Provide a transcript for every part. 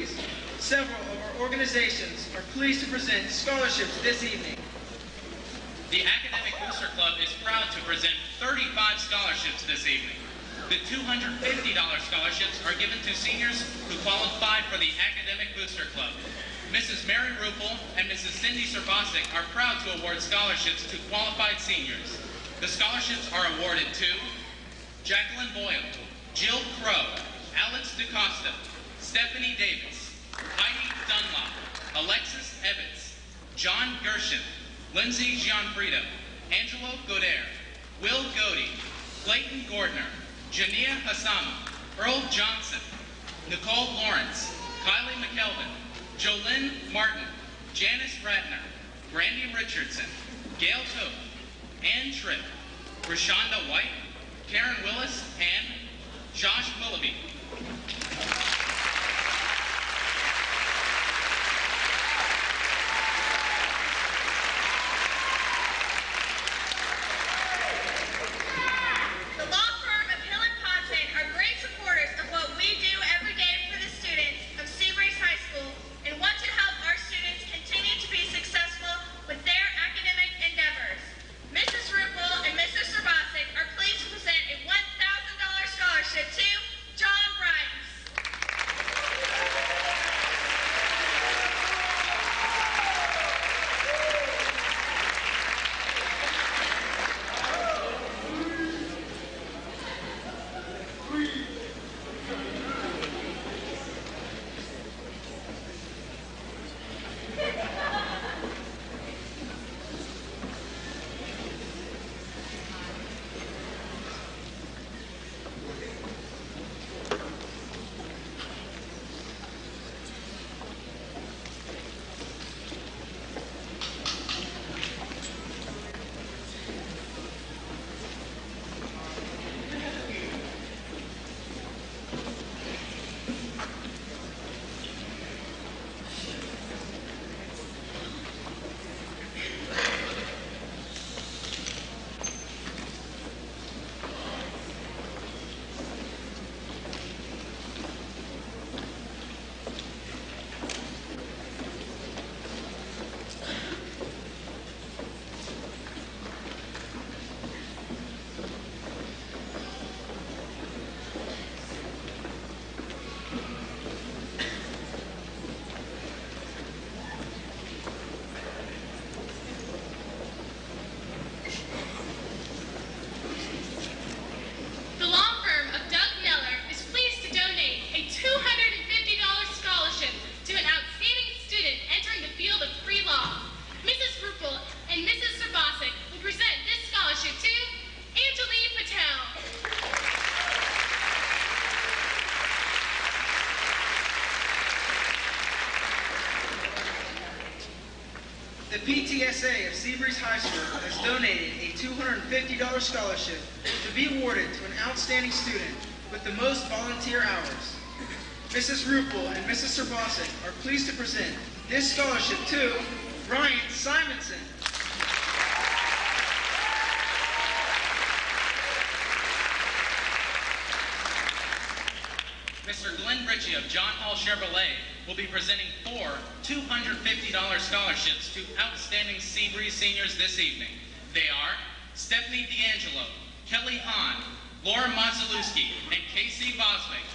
Seabreeze. Several of our organizations are pleased to present scholarships this evening. The Academic Booster Club is proud to present 35 scholarships this evening. The $250 scholarships are given to seniors who qualified for the Academic Booster Club. Mrs. Mary Rupel and Mrs. Cindy Serbasic are proud to award scholarships to qualified seniors. The scholarships are awarded to Jacqueline Boyle, Jill Crow, Alex DeCosta, Stephanie Davis, Heidi Dunlop, Alexis Evans, John Gershon, Lindsay Gianfrido, Angelo Godere, Will Godey, Clayton Gordner, Jania Hassama, Earl Johnson, Nicole Lawrence, Kylie McKelvin, Jolynn Martin, Janice Ratner, Brandy Richardson, Gail Toth, Ann Tripp, Rashonda White, Karen Willis, and Josh Willoughby. The PTSA of Seabreeze High School has donated a $250 scholarship to be awarded to an outstanding student with the most volunteer hours. Mrs. Rupel and Mrs. Serbasic are pleased to present this scholarship to Ryan Simonson. Mr. Glenn Ritchie of John Hall Chevrolet will be presenting 4 $250 scholarships to outstanding Seabreeze seniors this evening. They are Stephanie D'Angelo, Kelly Hahn, Laura Mazalewski, and Casey Boswick.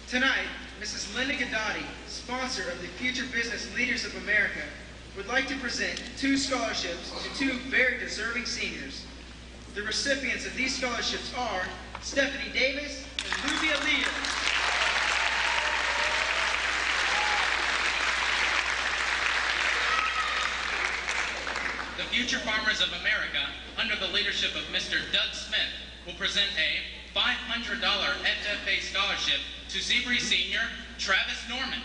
Tonight, Mrs. Linda Gaddotti, sponsor of the Future Business Leaders of America, would like to present 2 scholarships to 2 very deserving seniors. The recipients of these scholarships are Stephanie Davis and Lubia Leah. The Future Farmers of America, under the leadership of Mr. Doug Smith, will present a $500 FFA scholarship to Seabreeze senior Travis Norman.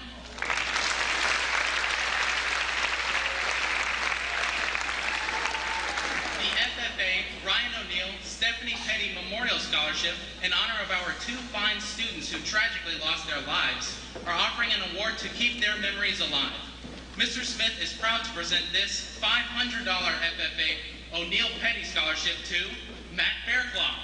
The FFA Ryan O'Neill Stephanie Petty Memorial Scholarship, in honor of our 2 fine students who tragically lost their lives, are offering an award to keep their memories alive. Mr. Smith is proud to present this $500 FFA O'Neill Petty Scholarship to Matt Fairclough.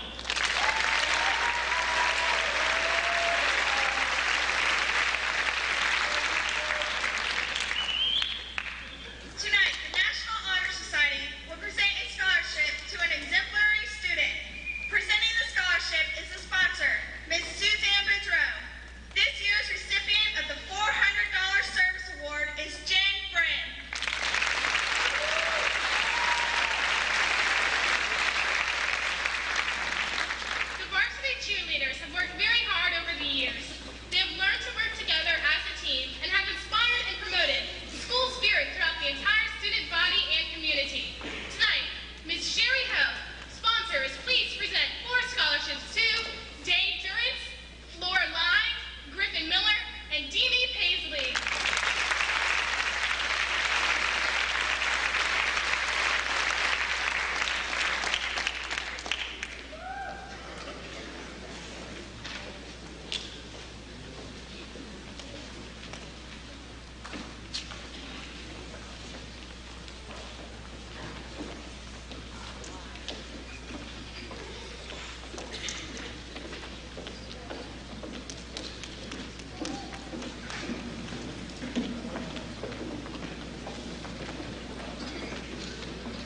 Tonight, the National Honor Society will present a scholarship to an exemplary student. Presenting the scholarship is the sponsor, Ms. Suzanne Boudreau. This year's recipient of the $400 Service Award is Jen Brin. The varsity cheerleaders have worked very hard over the years. They have learned to work together as a team and have inspired and promoted school spirit throughout the entire student body and community. Tonight, Ms. Sherry Ho, sponsor, is pleased to present 4 scholarships to Dave Durrance, Laura Lai, Griffin Miller, and Deanie Paisley.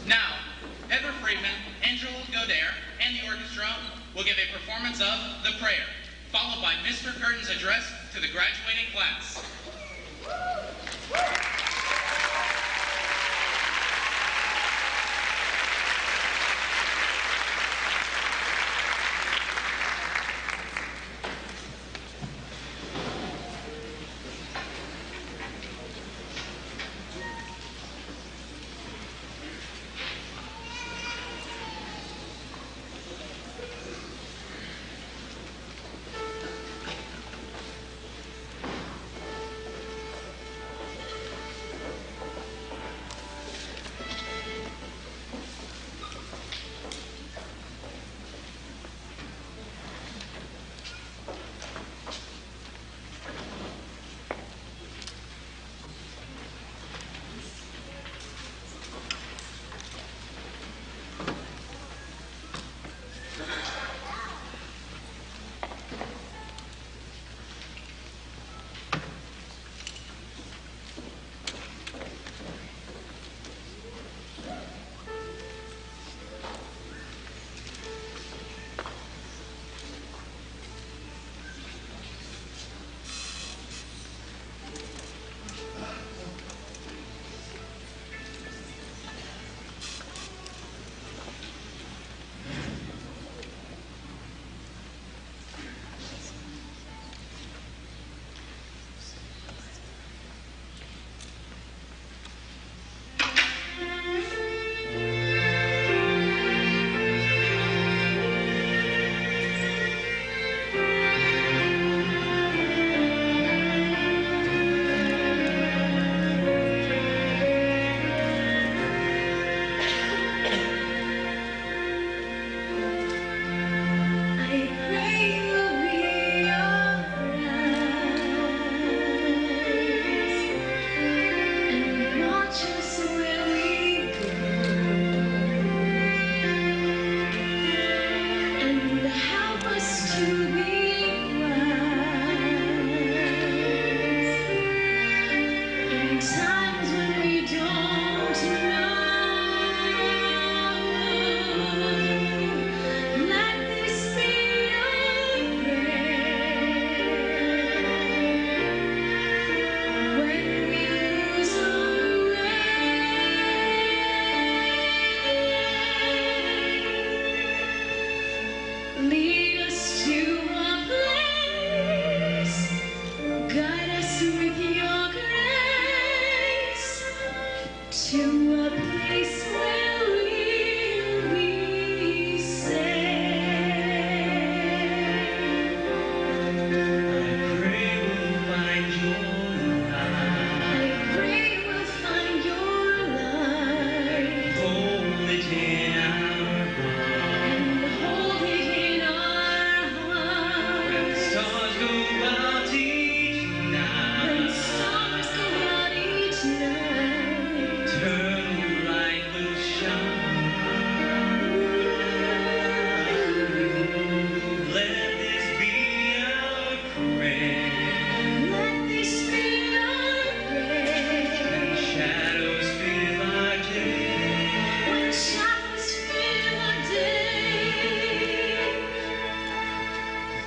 Now, Heather Friedman, Angela Godere, and the orchestra will give a performance of The Prayer, followed by Mr. Curtin's address to the graduating class.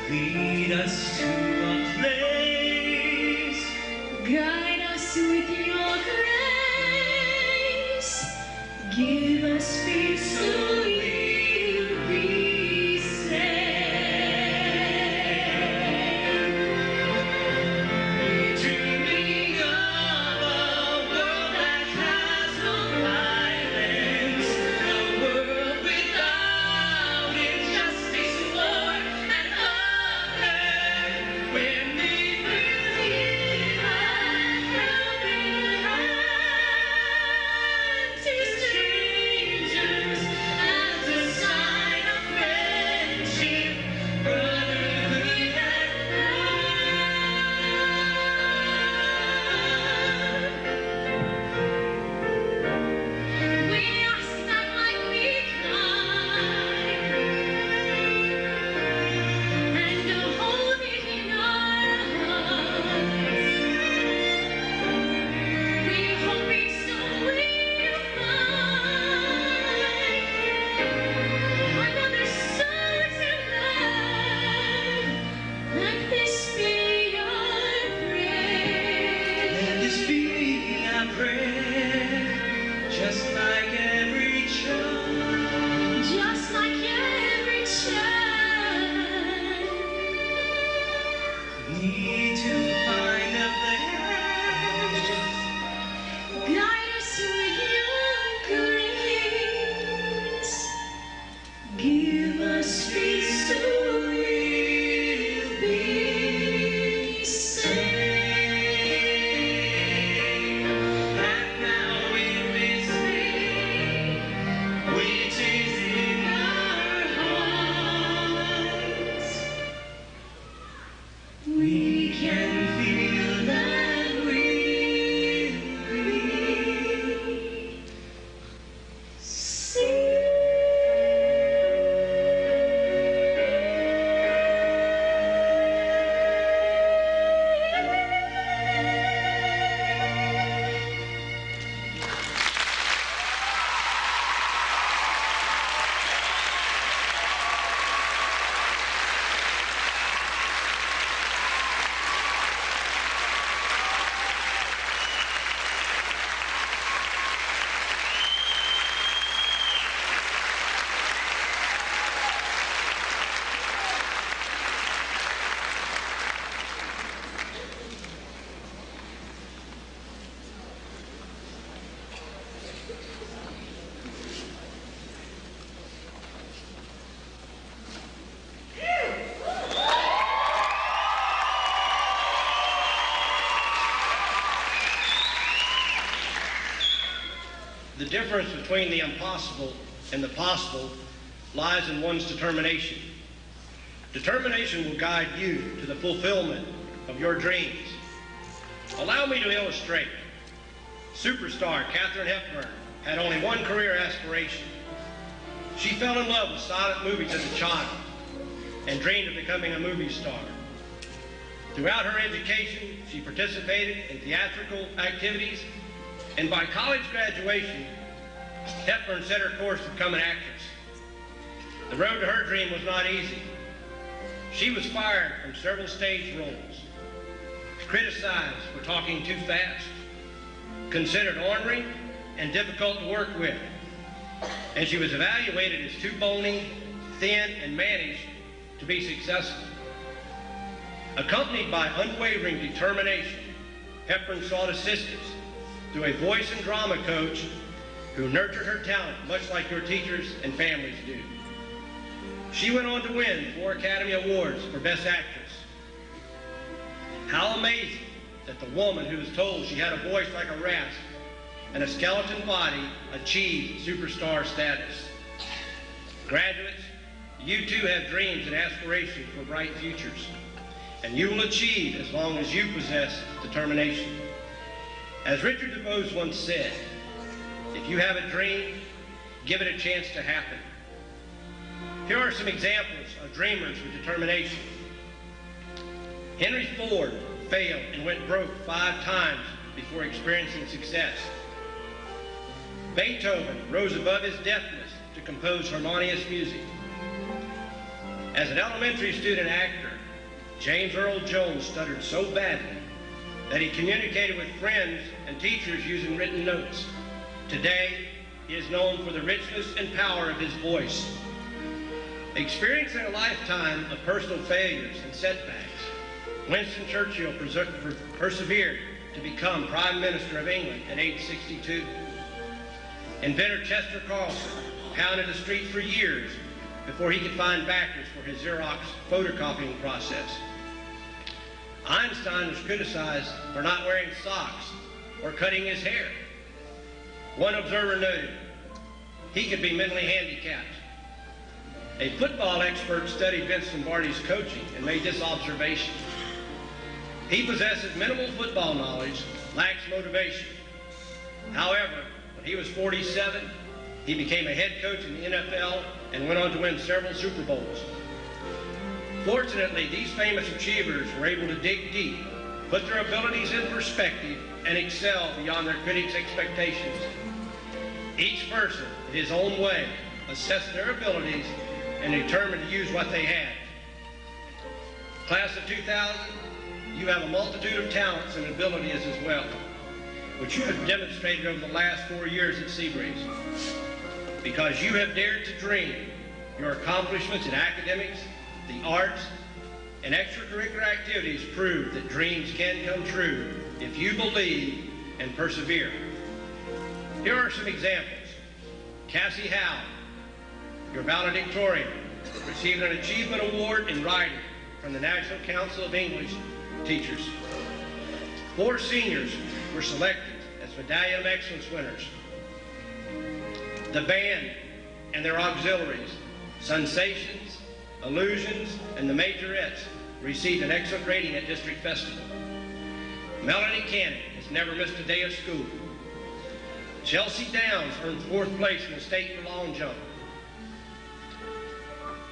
Lead us to a place. Guide us with your grace. Give us peace so we'll be saved. Dreaming of a world that has no violence, a world without injustice, war, and hunger, where neighbors give a helping hand to strangers as a sign of friendship, brotherhood, and love. We ask that like we climb and hold it in our hearts. We hope it's so we'll find another soul to love. Let this be our prayer. Let this be our prayer, just like every child. Just like every child. Need to find a place. Guide us with your grace. Give us peace so we'll be saved. And now in this thing, which is in our hearts, We can feel that we'll be The difference between the impossible and the possible lies in one's determination. Determination will guide you to the fulfillment of your dreams. Allow me to illustrate. Superstar Katharine Hepburn had only one career aspiration. She fell in love with silent movies as a child and dreamed of becoming a movie star. Throughout her education, she participated in theatrical activities, and by college graduation, Hepburn set her course to become an actress. The road to her dream was not easy. She was fired from several stage roles, criticized for talking too fast, considered ornery and difficult to work with, and she was evaluated as too bony, thin, and mannish to be successful. Accompanied by unwavering determination, Hepburn sought assistance through a voice and drama coach who nurtured her talent much like your teachers and families do. She went on to win 4 Academy Awards for Best Actress. How amazing that the woman who was told she had a voice like a rasp and a skeleton body achieved superstar status. Graduates, you too have dreams and aspirations for bright futures, and you will achieve as long as you possess determination. As Richard DeVos once said, if you have a dream, give it a chance to happen. Here are some examples of dreamers with determination. Henry Ford failed and went broke 5 times before experiencing success. Beethoven rose above his deafness to compose harmonious music. As an elementary student actor, James Earl Jones stuttered so badly that he communicated with friends and teachers using written notes. Today, he is known for the richness and power of his voice. Experiencing a lifetime of personal failures and setbacks, Winston Churchill persevered to become Prime Minister of England at age 62. Inventor Chester Carlson pounded the streets for years before he could find backers for his Xerox photocopying process. Einstein was criticized for not wearing socks or cutting his hair. One observer noted, he could be mentally handicapped. A football expert studied Vince Lombardi's coaching and made this observation. He possesses minimal football knowledge, lacks motivation. However, when he was 47, he became a head coach in the NFL and went on to win several Super Bowls. Fortunately, these famous achievers were able to dig deep, put their abilities in perspective, and excel beyond their critics' expectations. Each person, in his own way, assessed their abilities and determined to use what they had. Class of 2000, you have a multitude of talents and abilities as well, which you have demonstrated over the last 4 years at Seabreeze. Because you have dared to dream, your accomplishments in academics, the arts, and extracurricular activities prove that dreams can come true if you believe and persevere. Here are some examples. Cassie Howe, your valedictorian, received an Achievement Award in Writing from the National Council of English Teachers. 4 seniors were selected as Medallion of Excellence winners. The band and their auxiliaries, Sensations, Illusions, and the Majorettes, received an excellent rating at District Festival. Melanie Cannon has never missed a day of school. Chelsea Downs earned 4th place in the state for long jump.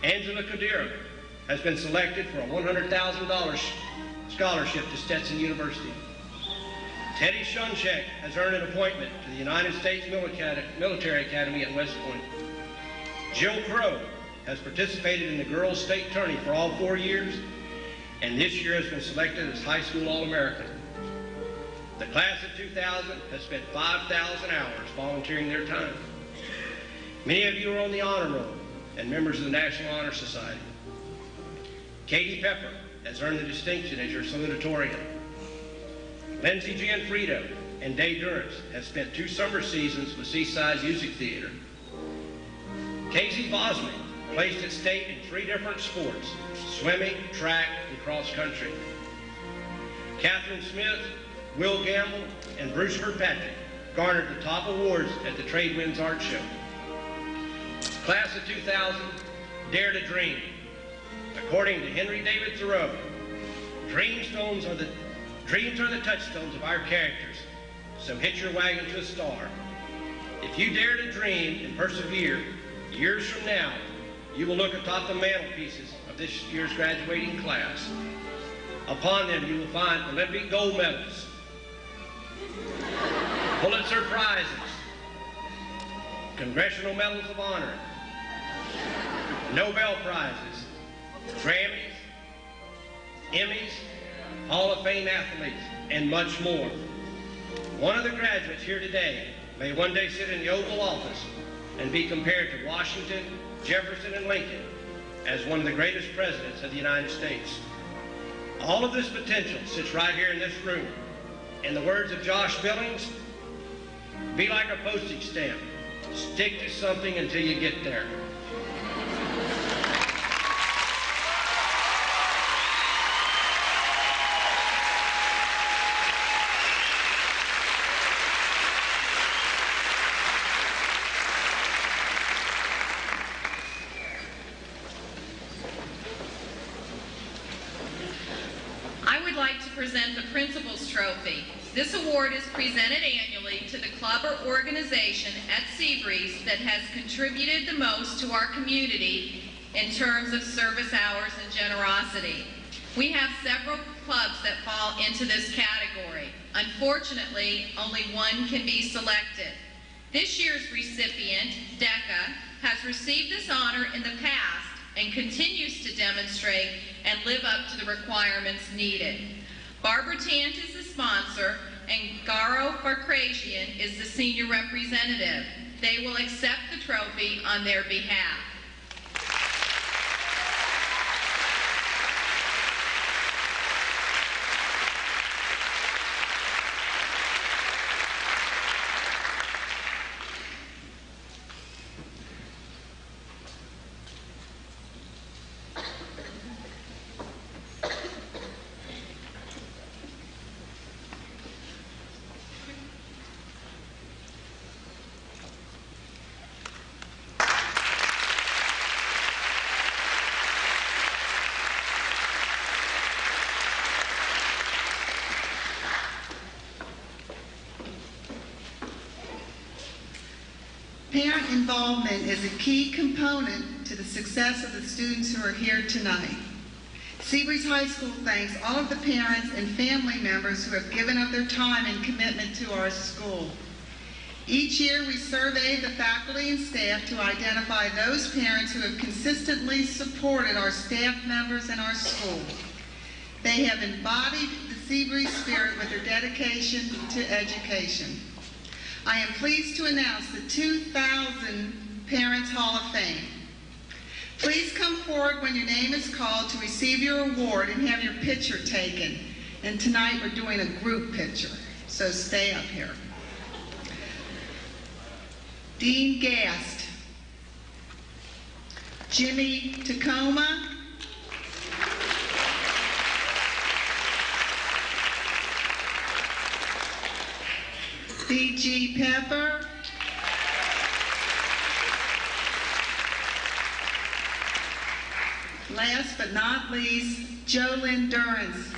Angela Kadira has been selected for a $100,000 scholarship to Stetson University. Teddy Shunchek has earned an appointment to the United States Military Academy at West Point. Jill Crow has participated in the girls' state tourney for all 4 years, and this year has been selected as High School All-American. The class of 2000 has spent 5,000 hours volunteering their time. Many of you are on the honor roll and members of the National Honor Society. Katie Pepper has earned the distinction as your salutatorian. Lindsay Gianfrido and Day Durance have spent 2 summer seasons with Seaside Music Theater. Casey Bosnick placed at state in 3 different sports, swimming, track, and cross country. Catherine Smith, Will Gamble, and Bruce Kirkpatrick garnered the top awards at the Trade Winds Art Show. Class of 2000, Dare to Dream. According to Henry David Thoreau, dreams are the touchstones of our characters, so hitch your wagon to a star. If you dare to dream and persevere, years from now, you will look atop the mantelpieces of this year's graduating class. Upon them, you will find Olympic gold medals, Pulitzer Prizes, Congressional Medals of Honor, Nobel Prizes, Grammys, Emmys, Hall of Fame athletes, and much more. One of the graduates here today may one day sit in the Oval Office and be compared to Washington, Jefferson, and Lincoln as one of the greatest presidents of the United States. All of this potential sits right here in this room. In the words of Josh Billings, be like a postage stamp. Stick to something until you get there. Present the Principal's Trophy. This award is presented annually to the club or organization at Seabreeze that has contributed the most to our community in terms of service hours and generosity. We have several clubs that fall into this category. Unfortunately, only one can be selected. This year's recipient, DECA, has received this honor in the past and continues to demonstrate and live up to the requirements needed. Barbara Tant is the sponsor, and Garo Farkrasian is the senior representative. They will accept the trophy on their behalf. Parent involvement is a key component to the success of the students who are here tonight. Seabreeze High School thanks all of the parents and family members who have given up their time and commitment to our school. Each year we survey the faculty and staff to identify those parents who have consistently supported our staff members and our school. They have embodied the Seabreeze spirit with their dedication to education. I am pleased to announce the 2000 Parents Hall of Fame. Please come forward when your name is called to receive your award and have your picture taken. And tonight we're doing a group picture, so stay up here. Dean Gast, Jimmy Tacoma, B.G. Pepper, last but not least, Jolynn Durrance.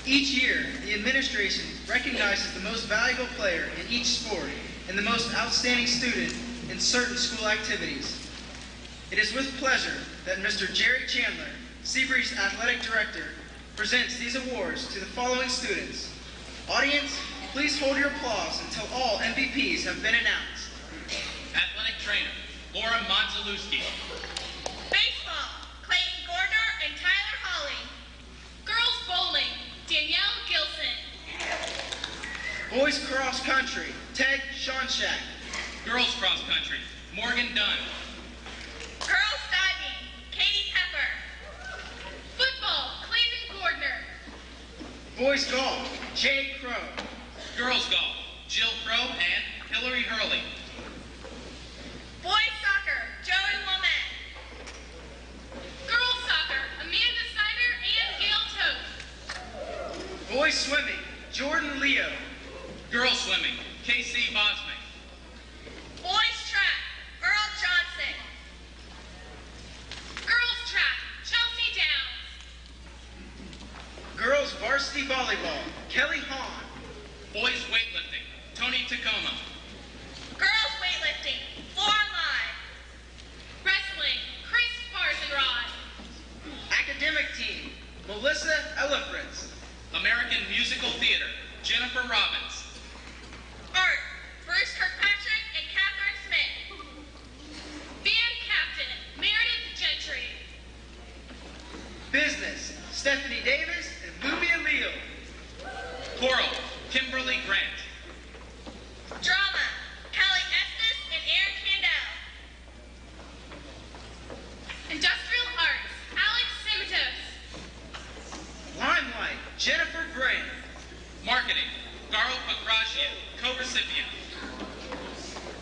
Each year, the administration recognizes the most valuable player in each sport and the most outstanding student in certain school activities. It is with pleasure that Mr. Jerry Chandler, Seabreeze Athletic Director, presents these awards to the following students. Audience, please hold your applause until all MVPs have been announced. Athletic trainer, Laura Monzalewski. Baseball, Clayton Gordner and Tyler Hawley. Girls bowling, Danielle Gilson. Boys cross country, Ted Shonshak. Girls cross country, Morgan Dunn. Girls diving, Katie Pepper. Football, Clayton Gordner. Boys golf, Jay Crow. Girls golf, Jill Crow and Hillary Hurley. Boys soccer, Joey Womack. Girls soccer, Amanda Snyder and Gail Toth. Boys swimming, Jordan Leo. Girls swimming, Casey Bosnick. Boys track, Earl Johnson. Girls track, Chelsea Downs. Girls varsity volleyball, Kelly Hahn. Boys weightlifting, Tony Tacoma. Girls weightlifting, Flora Live. Wrestling, Chris Farsenrod. Academic team, Melissa Ellifritz. American Musical Theater, Jennifer Robbins. Art, Bruce Kirkpatrick and Catherine Smith. Band captain, Meredith Gentry. Business, Stephanie Davis and Lumia Leal. Choral, Kimberly Grant. Drama, Kelly Estes and Aaron Candell. Industrial arts, Alex Simitos. Limelight, Jennifer Grant. Marketing, Garo Pagracia, co-recipient.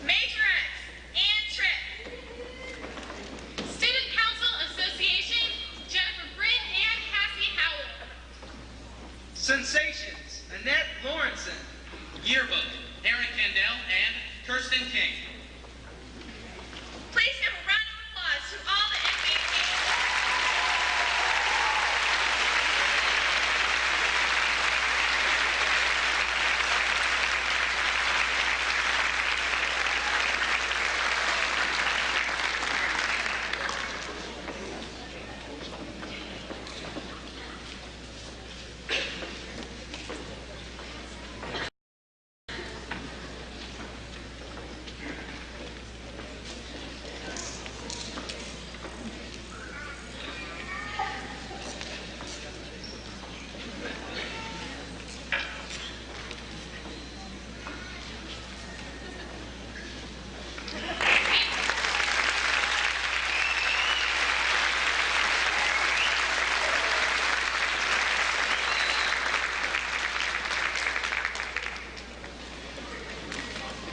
Majorettes, Ann Tripp. Student Council Association, Jennifer Bryn and Cassie Howell. Sensations, Annette Lawrenson. Yearbook, Aaron Candell and Kirsten King. Please give a round of applause to all the MVPs.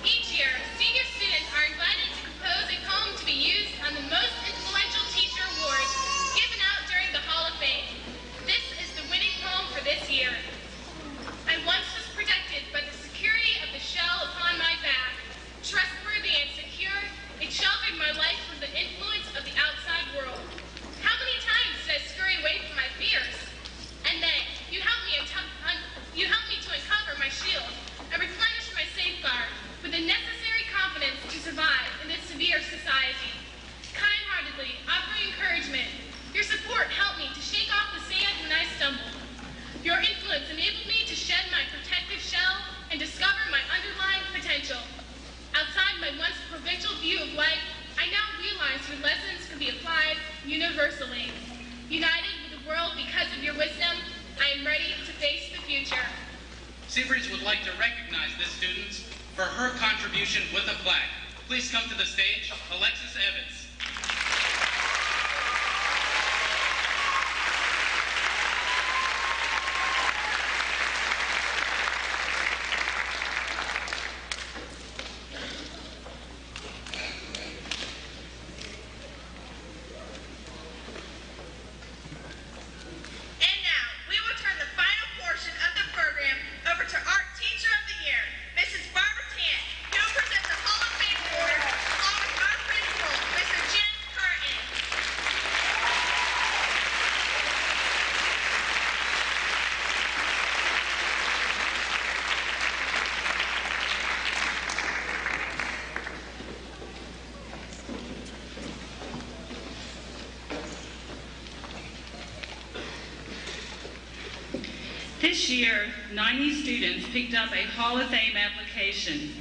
Each year, senior students are invited to compose a poem to be used on the most influential teacher award given out during the Hall of Fame. This is the winning poem for this year. I once was protected by the security of the shell upon my back. Trustworthy and secure, it sheltered my life from the influence of the outside world. How many times did I scurry away from my fears? And then, you helped me to uncover my shield and replenish my safeguard with the necessary confidence to survive in this severe society. Kind-heartedly, offering encouragement, your support helped me to shake off the sand when I stumbled. Your influence enabled me to shed my protective shell and discover my underlying potential. Outside my once provincial view of life, I now realize your lessons can be applied universally. United with the world because of your wisdom, I am ready to face the future. Seabreeze would like to recognize this student for her contribution with a plaque. Please come to the stage, Alexis Evans. And now, we will turn the final portion of the program over to Art Teacher of the Year, Mrs. Barbara Tan, who will present the Hall of Fame award along with our principal, Mr. Jim Curtin. This year, 90 students picked up a Hall of Fame application.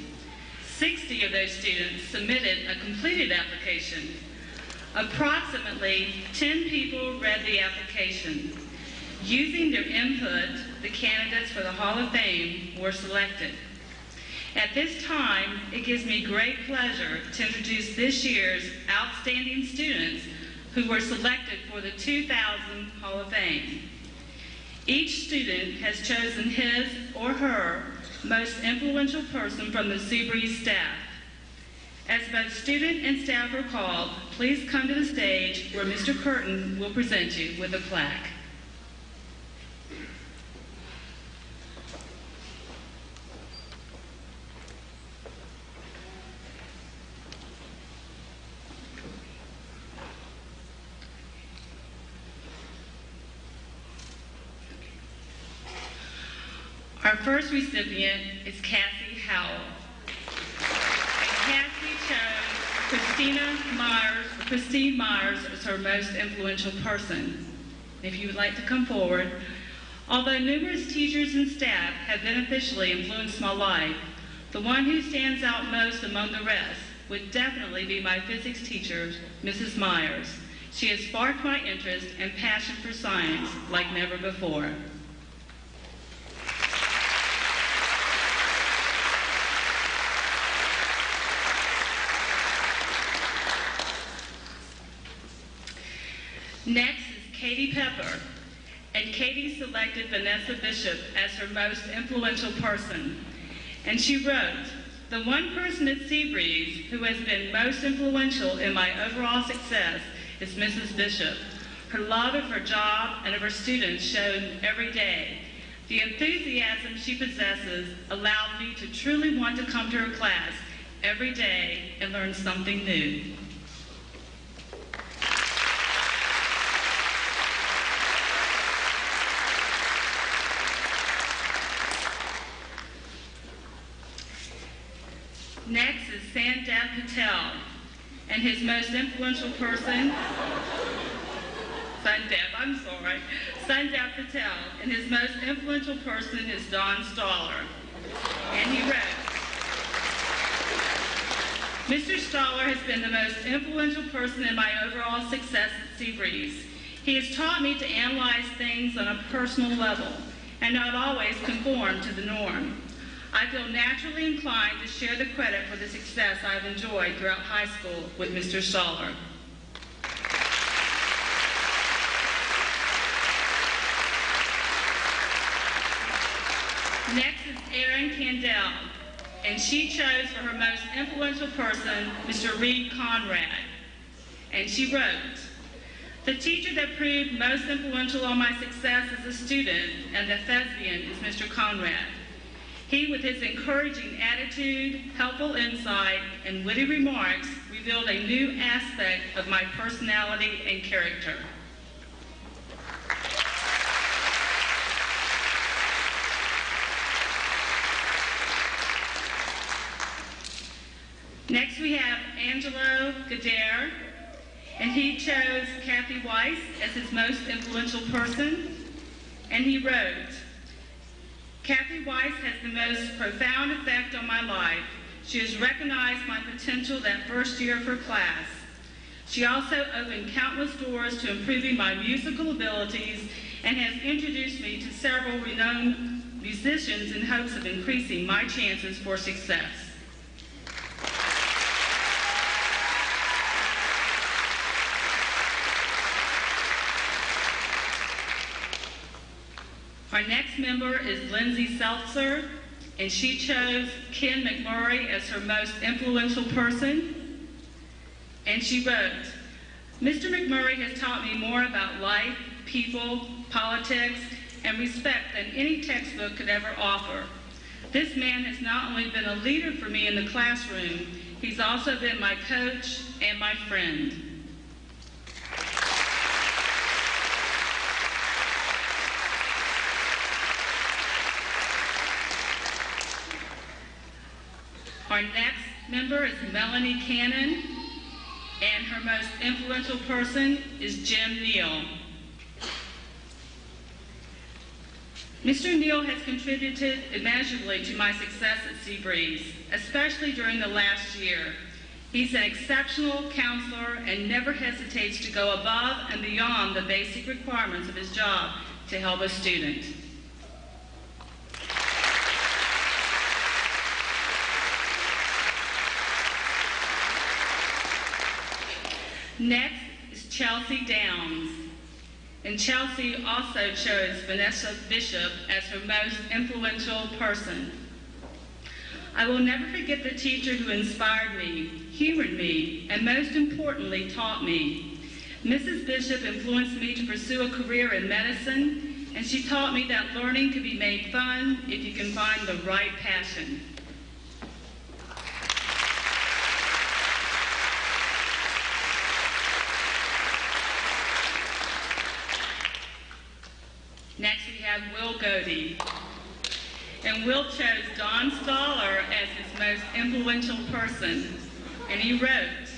60 of those students submitted a completed application. Approximately 10 people read the application. Using their input, the candidates for the Hall of Fame were selected. At this time, it gives me great pleasure to introduce this year's outstanding students who were selected for the 2000 Hall of Fame. Each student has chosen his or her most influential person from the Seabreeze staff. As both student and staff are called, please come to the stage where Mr. Curtin will present you with a plaque. Our first recipient is Cassie Howell. And Cassie chose Christine Myers as her most influential person. if you would like to come forward. Although numerous teachers and staff have beneficially influenced my life, the one who stands out most among the rest would definitely be my physics teacher, Mrs. Myers. She has sparked my interest and passion for science like never before. Next is Katie Pepper, and Katie selected Vanessa Bishop as her most influential person. And she wrote, "The one person at Seabreeze who has been most influential in my overall success is Mrs. Bishop. Her love of her job and of her students shown every day. The enthusiasm she possesses allowed me to truly want to come to her class every day and learn something new." Next is Sandev Patel, and his most influential person, Sandev Patel, and his most influential person is Don Staller. And he wrote, "Mr. Staller has been the most influential person in my overall success at Seabreeze. He has taught me to analyze things on a personal level and not always conform to the norm. I feel naturally inclined to share the credit for the success I've enjoyed throughout high school with Mr. Staller." Next is Erin Candell, and she chose for her most influential person, Mr. Reed Conrad. And she wrote, "The teacher that proved most influential on my success as a student and a thespian is Mr. Conrad. He, with his encouraging attitude, helpful insight, and witty remarks, revealed a new aspect of my personality and character." Next we have Angelo Gadare, and he chose Kathy Weiss as his most influential person, and he wrote, "Kathy Weiss has the most profound effect on my life. She has recognized my potential that first year of her class. She also opened countless doors to improving my musical abilities and has introduced me to several renowned musicians in hopes of increasing my chances for success." Our next member is Lindsay Seltzer, and she chose Ken McMurray as her most influential person. And she wrote, "Mr. McMurray has taught me more about life, people, politics, and respect than any textbook could ever offer. This man has not only been a leader for me in the classroom, he's also been my coach and my friend." Our next member is Melanie Cannon, and her most influential person is Jim Neal. Mr. Neal has contributed immeasurably to my success at Seabreeze, especially during the last year. He's an exceptional counselor and never hesitates to go above and beyond the basic requirements of his job to help a student. Next is Chelsea Downs, and Chelsea also chose Vanessa Bishop as her most influential person. "I will never forget the teacher who inspired me, humored me, and most importantly, taught me. Mrs. Bishop influenced me to pursue a career in medicine, and she taught me that learning can be made fun if you can find the right passion." Next we have Will Godey. And Will chose Don Staller as his most influential person. And he wrote,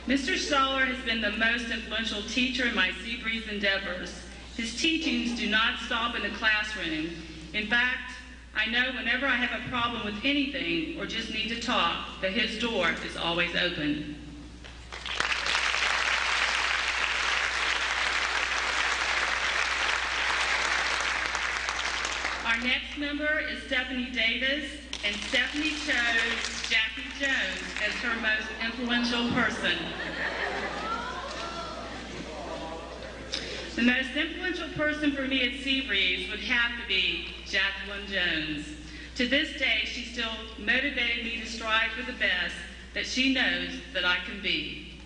"Mr. Staller has been the most influential teacher in my Seabreeze endeavors. His teachings do not stop in the classroom. In fact, I know whenever I have a problem with anything or just need to talk, that his door is always open. Our next member is Stephanie Davis, and Stephanie chose Jackie Jones as her most influential person. The most influential person for me at Seabreeze would have to be Jacqueline Jones. To this day, she still motivated me to strive for the best that she knows that I can be.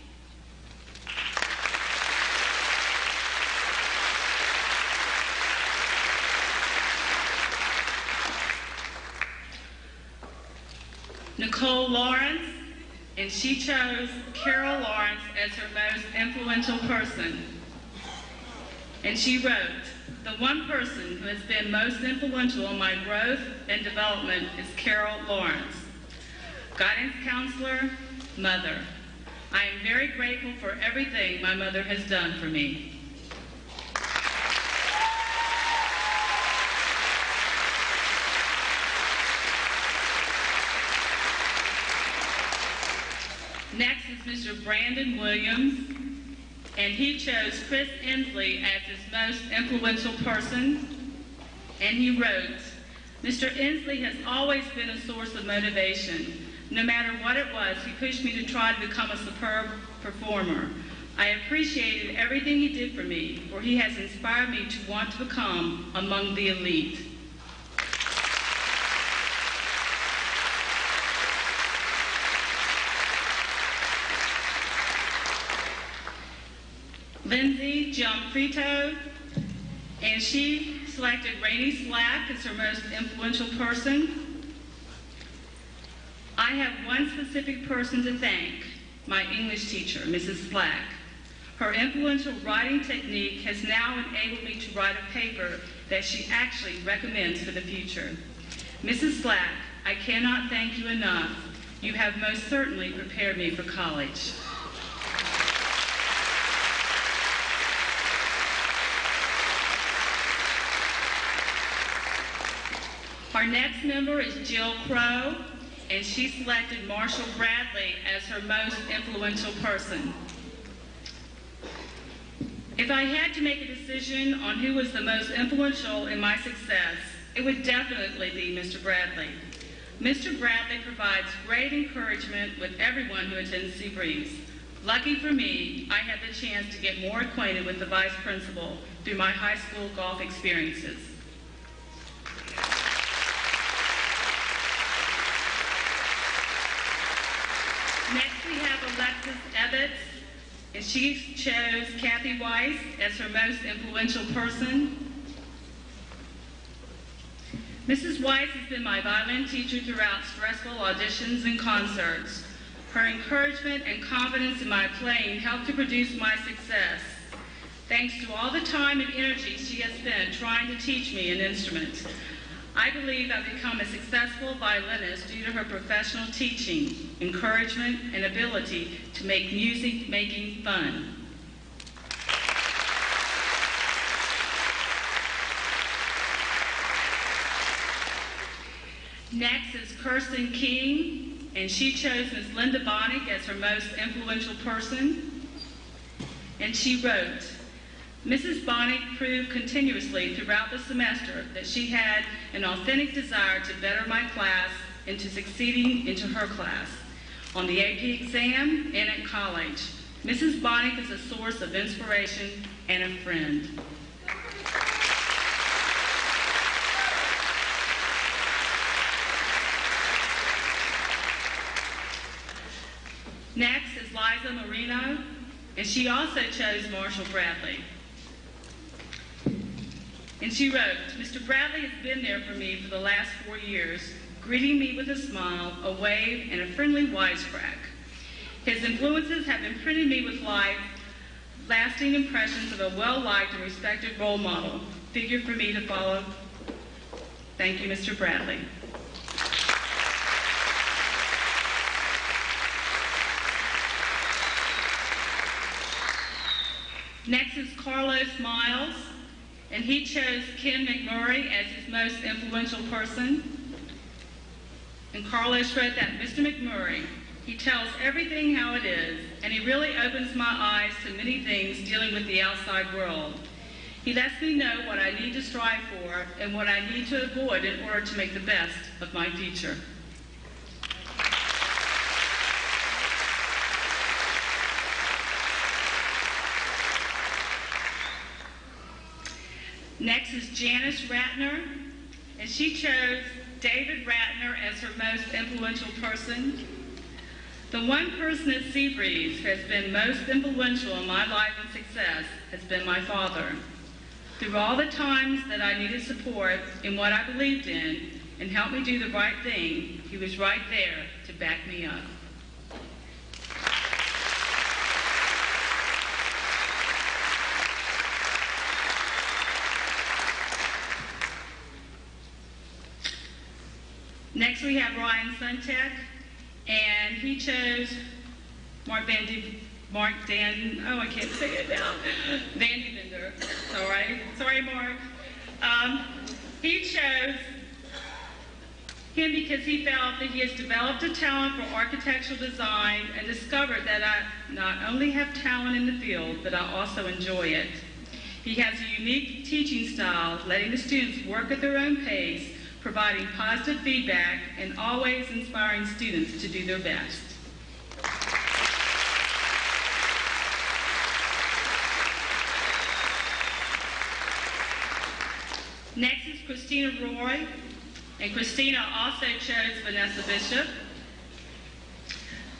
Nicole Lawrence, and she chose Carol Lawrence as her most influential person. And she wrote, "The one person who has been most influential in my growth and development is Carol Lawrence. Guidance counselor, mother. I am very grateful for everything my mother has done for me." Next is Mr. Brandon Williams, and he chose Chris Inslee as his most influential person, and he wrote, "Mr. Inslee has always been a source of motivation. No matter what it was, he pushed me to try to become a superb performer. I appreciated everything he did for me, for he has inspired me to want to become among the elite." Lindsay Gianfrito, and she selected Rainey Slack as her most influential person. I have one specific person to thank, my English teacher, Mrs. Slack. Her influential writing technique has now enabled me to write a paper that she actually recommends for the future. Mrs. Slack, I cannot thank you enough. You have most certainly prepared me for college. Our next member is Jill Crow, and she selected Marshall Bradley as her most influential person. If I had to make a decision on who was the most influential in my success, it would definitely be Mr. Bradley. Mr. Bradley provides great encouragement with everyone who attends Seabreeze. Lucky for me, I had the chance to get more acquainted with the vice principal through my high school golf experiences. Next, we have Alexis Ebbets, and she chose Kathy Weiss as her most influential person. Mrs. Weiss has been my violin teacher throughout stressful auditions and concerts. Her encouragement and confidence in my playing helped to produce my success. Thanks to all the time and energy she has spent trying to teach me an instrument, I believe I've become a successful violinist due to her professional teaching, encouragement, and ability to make music making fun. Next is Kirsten King, and she chose Ms. Linda Bonnick as her most influential person. And she wrote, Mrs. Bonnick proved continuously throughout the semester that she had an authentic desire to better my class and to succeeding into her class. On the AP exam and at college, Mrs. Bonnick is a source of inspiration and a friend. Next is Liza Marino, and she also chose Marshall Bradley. And she wrote, Mr. Bradley has been there for me for the last 4 years, greeting me with a smile, a wave, and a friendly wisecrack. His influences have imprinted me with lasting impressions of a well-liked and respected role model, figure for me to follow. Thank you, Mr. Bradley. Next is Carlos Miles, and he chose Ken McMurray as his most influential person. And Carlos wrote that Mr. McMurray, he tells everything how it is, and he really opens my eyes to many things dealing with the outside world. He lets me know what I need to strive for and what I need to avoid in order to make the best of my future. Next is Janice Ratner, and she chose David Ratner as her most influential person. The one person at Seabreeze who has been most influential in my life and success has been my father. Through all the times that I needed support in what I believed in and helped me do the right thing, he was right there to back me up. Next we have Ryan Suntek, and he chose I can't say it now. Vandy Bender. Sorry, Mark. He chose him because he felt that he has developed a talent for architectural design and discovered that I not only have talent in the field, but I also enjoy it. He has a unique teaching style, letting the students work at their own pace, providing positive feedback, and always inspiring students to do their best. Next is Christina Roy, and Christina also chose Vanessa Bishop.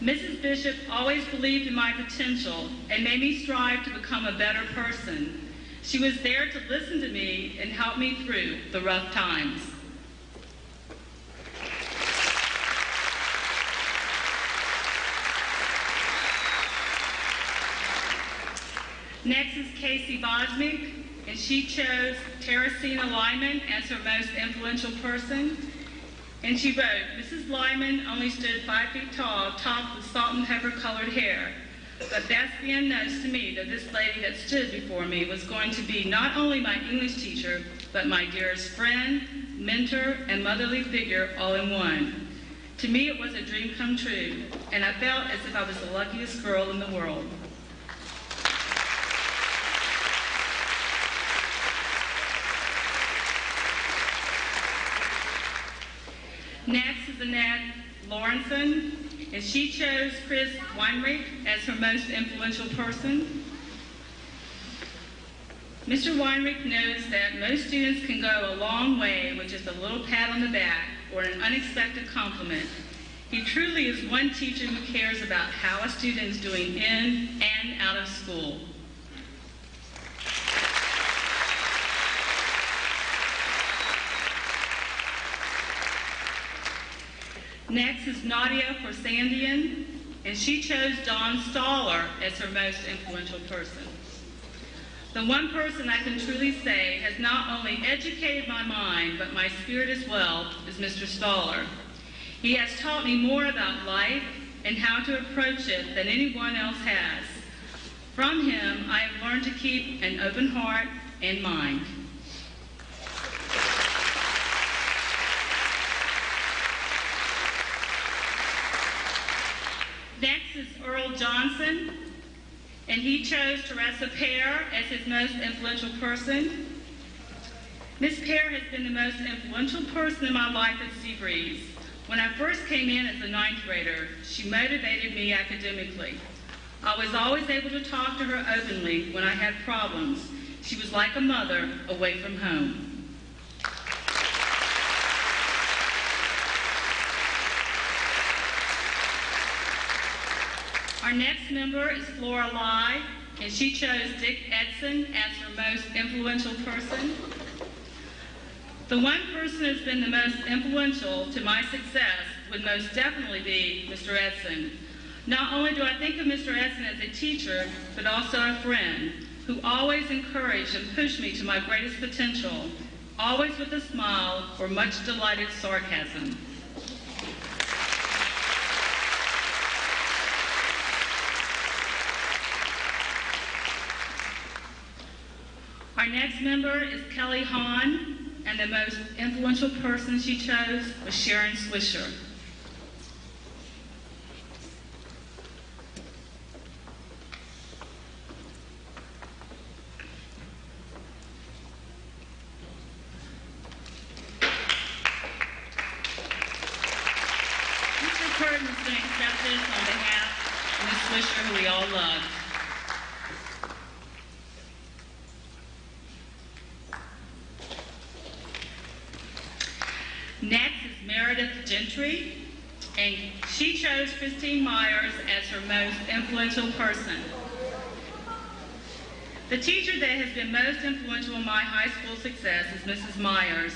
Mrs. Bishop always believed in my potential and made me strive to become a better person. She was there to listen to me and help me through the rough times. Next is Casey Bosmick, and she chose Teresina Lyman as her most influential person. And she wrote, Mrs. Lyman only stood 5 feet tall, topped with salt and pepper colored hair. But thespian knows to me that this lady that stood before me was going to be not only my English teacher, but my dearest friend, mentor, and motherly figure all in one. To me, it was a dream come true, and I felt as if I was the luckiest girl in the world. Next is Annette Lawrenson, and she chose Chris Weinrich as her most influential person. Mr. Weinrich knows that most students can go a long way with just a little pat on the back or an unexpected compliment. He truly is one teacher who cares about how a student is doing in and out of school. Next is Nadia Korsandian, and she chose Dawn Staller as her most influential person. The one person I can truly say has not only educated my mind, but my spirit as well, is Mr. Staller. He has taught me more about life and how to approach it than anyone else has. From him, I have learned to keep an open heart and mind. Next is Earl Johnson, and he chose Teresa Pear as his most influential person. Miss Pear has been the most influential person in my life at Seabreeze. When I first came in as a 9th grader, she motivated me academically. I was always able to talk to her openly when I had problems. She was like a mother away from home. Our next member is Flora Lai, and she chose Dick Edson as her most influential person. The one person who's been the most influential to my success would most definitely be Mr. Edson. Not only do I think of Mr. Edson as a teacher, but also a friend who always encouraged and pushed me to my greatest potential, always with a smile or much delighted sarcasm. Our next member is Kelly Hahn, and the most influential person she chose was Sharon Swisher. Mr. Curtin is going to accept this on behalf of Ms. Swisher, who we all love. Next is Meredith Gentry, and she chose Christine Myers as her most influential person. The teacher that has been most influential in my high school success is Mrs. Myers.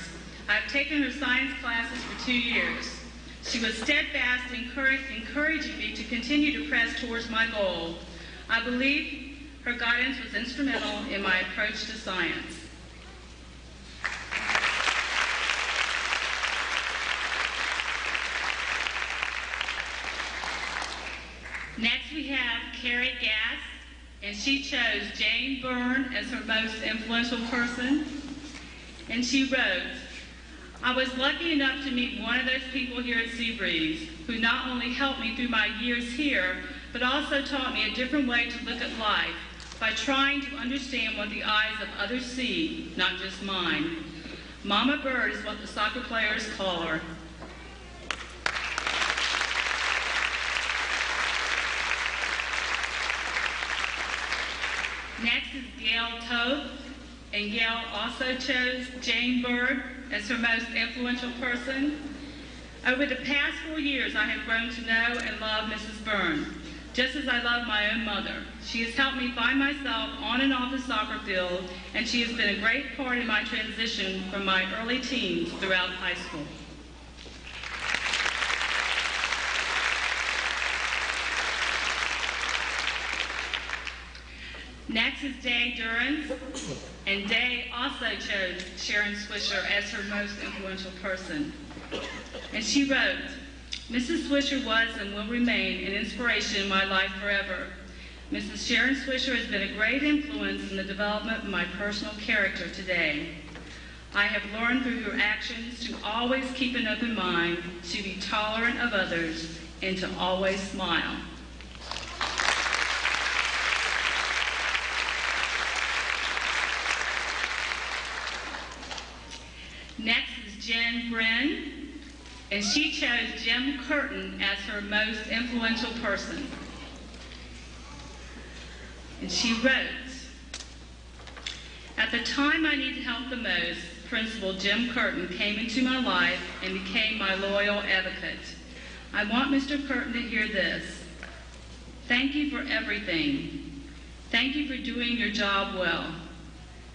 I've taken her science classes for 2 years. She was steadfast, encouraging me to continue to press towards my goal. I believe her guidance was instrumental in my approach to science. Next we have Carrie Gass, and she chose Jane Byrne as her most influential person. And she wrote, I was lucky enough to meet one of those people here at Seabreeze who not only helped me through my years here, but also taught me a different way to look at life by trying to understand what the eyes of others see, not just mine. Mama Bird is what the soccer players call her. Next is Gail Toth, and Gail also chose Jane Bird as her most influential person. Over the past 4 years, I have grown to know and love Mrs. Byrne, just as I love my own mother. She has helped me find myself on and off the soccer field, and she has been a great part in my transition from my early teens throughout high school. Next is Day Durance, and Day also chose Sharon Swisher as her most influential person. And she wrote, Mrs. Swisher was and will remain an inspiration in my life forever. Mrs. Sharon Swisher has been a great influence in the development of my personal character today. I have learned through her actions to always keep an open mind, to be tolerant of others, and to always smile. Next is Jen Brin, and she chose Jim Curtin as her most influential person. And she wrote, at the time I needed help the most, Principal Jim Curtin came into my life and became my loyal advocate. I want Mr. Curtin to hear this. Thank you for everything. Thank you for doing your job well.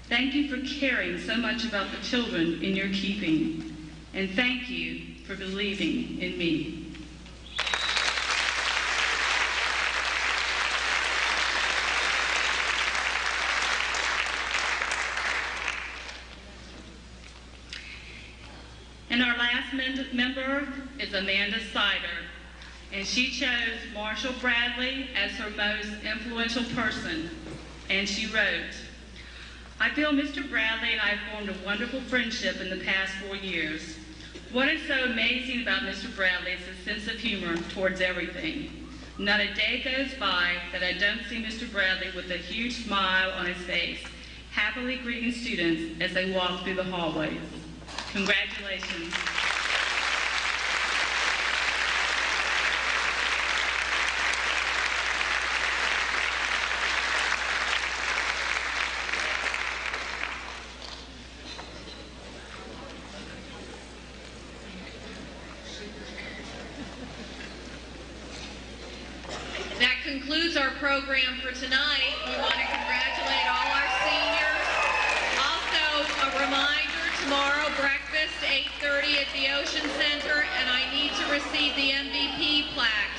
Thank you for caring so much about the children in your keeping. And thank you for believing in me. And our last member is Amanda Sider, and she chose Marshall Bradley as her most influential person. And she wrote, I feel Mr. Bradley and I formed a wonderful friendship in the past 4 years. What is so amazing about Mr. Bradley is his sense of humor towards everything. Not a day goes by that I don't see Mr. Bradley with a huge smile on his face, happily greeting students as they walk through the hallways. Congratulations. That concludes our program for tonight. We want to congratulate all our seniors. Also, a reminder, tomorrow breakfast, 8:30 at the Ocean Center, and I need to receive the MVP plaque.